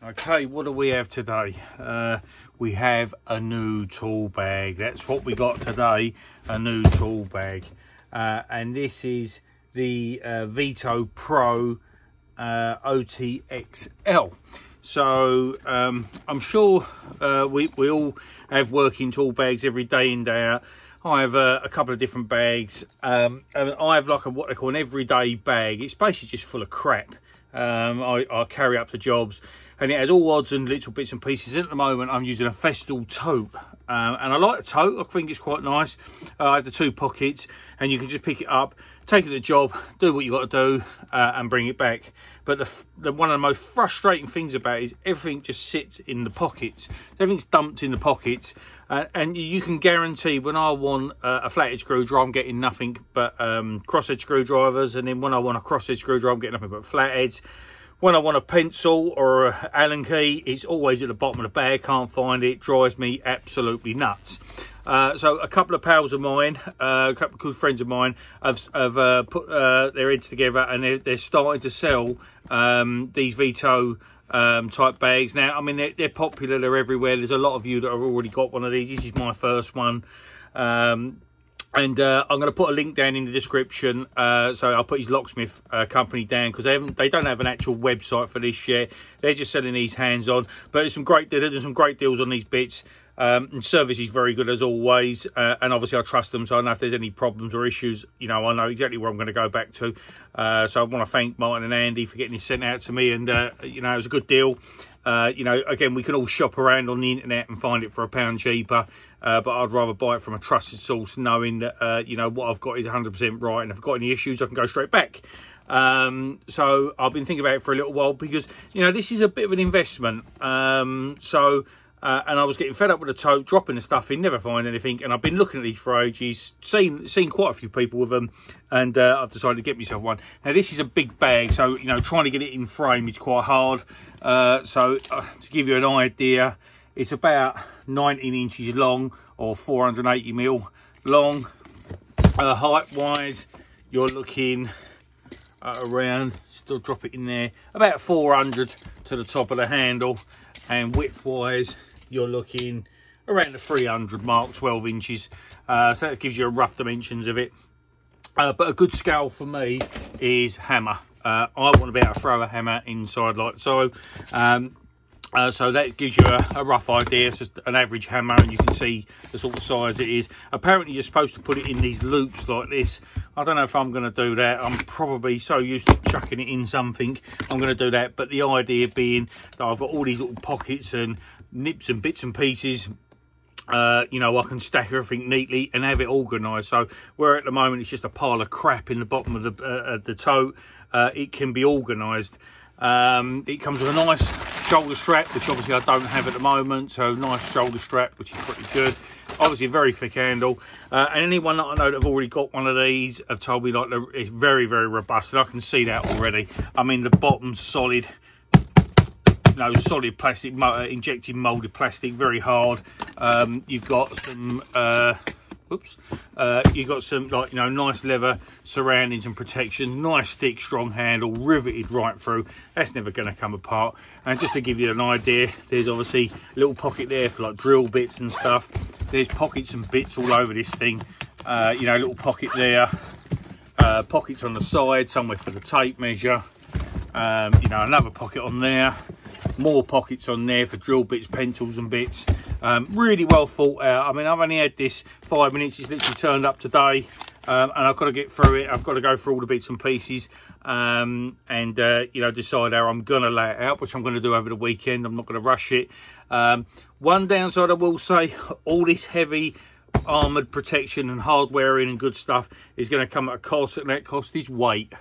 Okay, what do we have today? We have a new tool bag. That's what we got today, a new tool bag. And this is the Veto-Pro OTXL. So I'm sure we all have working tool bags every day in, day out. I have a couple of different bags. And I have like what they call an everyday bag. It's basically just full of crap. I carry up to jobs, and it has all odds and little bits and pieces. At the moment I'm using a Festool tote, and I like the tote. I think it's quite nice. I have the 2 pockets, and you can just pick it up, take it to the job, do what you got to do, and bring it back. But one of the most frustrating things about it is everything just sits in the pockets. Everything's dumped in the pockets, and you can guarantee when I want a flathead screwdriver, I'm getting nothing but crosshead screwdrivers, and then when I want a crosshead screwdriver, I'm getting nothing but flatheads. When I want a pencil or an Allen key, it's always at the bottom of the bag. Can't find it. Drives me absolutely nuts. So a couple of pals of mine, a couple of good friends of mine, have put their heads together, and they're starting to sell these Veto type bags. Now, I mean, they're popular. They're everywhere. There's a lot of you that have already got one of these. This is my first one. And I'm going to put a link down in the description. So I'll put his Locksmith company down, because they don't have an actual website for this yet. They're just selling these hands-on. But there's some great deals on these bits. And service is very good as always. And obviously I trust them, so I know if there's any problems or issues, you know, I know exactly where I'm going to go back to. So I want to thank Martin and Andy for getting this sent out to me. And, you know, it was a good deal. You know, again, we can all shop around on the internet and find it for £1 cheaper, but I'd rather buy it from a trusted source, knowing that, you know, what I've got is 100% right, and if I've got any issues, I can go straight back. So I've been thinking about it for a little while, because, you know, this is a bit of an investment. And I was getting fed up with the tote, dropping the stuff in, never find anything, and I've been looking at these for ages, seen quite a few people with them, and I've decided to get myself one. Now, this is a big bag, so, you know, trying to get it in frame is quite hard. So to give you an idea, it's about 19 inches long, or 480mm long. Height-wise, you're looking around, still drop it in there, about 400 to the top of the handle, and width-wise, you're looking around the 300 mark, 12 inches. So that gives you a rough dimensions of it. But a good scale for me is hammer. I want to be able to throw a hammer inside like so. So that gives you a rough idea. It's just an average hammer, and you can see the sort of size it is. Apparently, you're supposed to put it in these loops like this. I don't know if I'm going to do that. I'm probably so used to chucking it in something, I'm going to do that. But the idea being that I've got all these little pockets and nips and bits and pieces. You know, I can stack everything neatly and have it organised. So where at the moment it's just a pile of crap in the bottom of the tote, it can be organised. It comes with a nice shoulder strap, which obviously I don't have at the moment. So nice shoulder strap, which is pretty good. Obviously a very thick handle. And anyone that I know that have already got one of these have told me like it's very, very robust, and I can see that already. I mean, the bottom's solid. No, solid plastic, injected moulded plastic, very hard. You've got some you've got some, like, you know, nice leather surroundings and protection, nice thick strong handle, riveted right through. That's never going to come apart. And just to give you an idea, there's obviously a little pocket there for like drill bits and stuff. There's pockets and bits all over this thing. You know, a little pocket there, pockets on the side, somewhere for the tape measure. You know, another pocket on there, more pockets on there for drill bits, pencils and bits. Really well thought out. I mean, I've only had this 5 minutes. It's literally turned up today, and I've got to get through it. I've got to go through all the bits and pieces, and you know, decide how I'm gonna lay it out, which I'm going to do over the weekend. I'm not going to rush it. One downside I will say, all this heavy armoured protection and hardwaring and good stuff is going to come at a cost, and that cost is weight.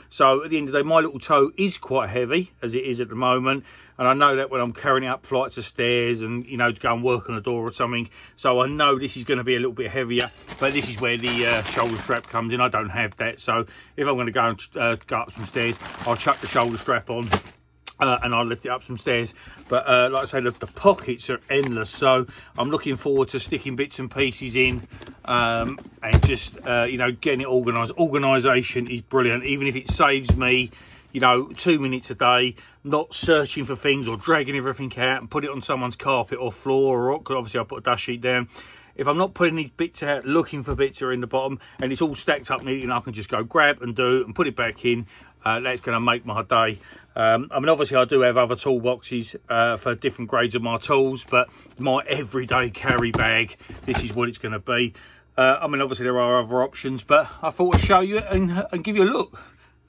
So at the end of the day, my little tote is quite heavy as it is at the moment, and I know that when I'm carrying it up flights of stairs and, you know, to go and work on a door or something, so I know this is going to be a little bit heavier. But this is where the shoulder strap comes in. I don't have that, so if I'm going to go and go up some stairs, I'll chuck the shoulder strap on. And I'll lift it up some stairs. But like I say, the pockets are endless, so I'm looking forward to sticking bits and pieces in, and just you know, getting it organised. Organisation is brilliant, even if it saves me, you know, 2 minutes a day, not searching for things or dragging everything out and put it on someone's carpet or floor, or obviously I put a dust sheet down. If I'm not putting these bits out, looking for bits that are in the bottom, and it's all stacked up neatly, and I can just go grab and do and put it back in, that's going to make my day. I mean, obviously I do have other toolboxes for different grades of my tools, but my everyday carry bag, this is what it's going to be. I mean, obviously there are other options, but I thought I'd show you and give you a look.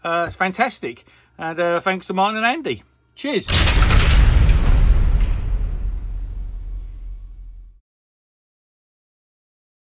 It's fantastic. And thanks to Martin and Andy. Cheers.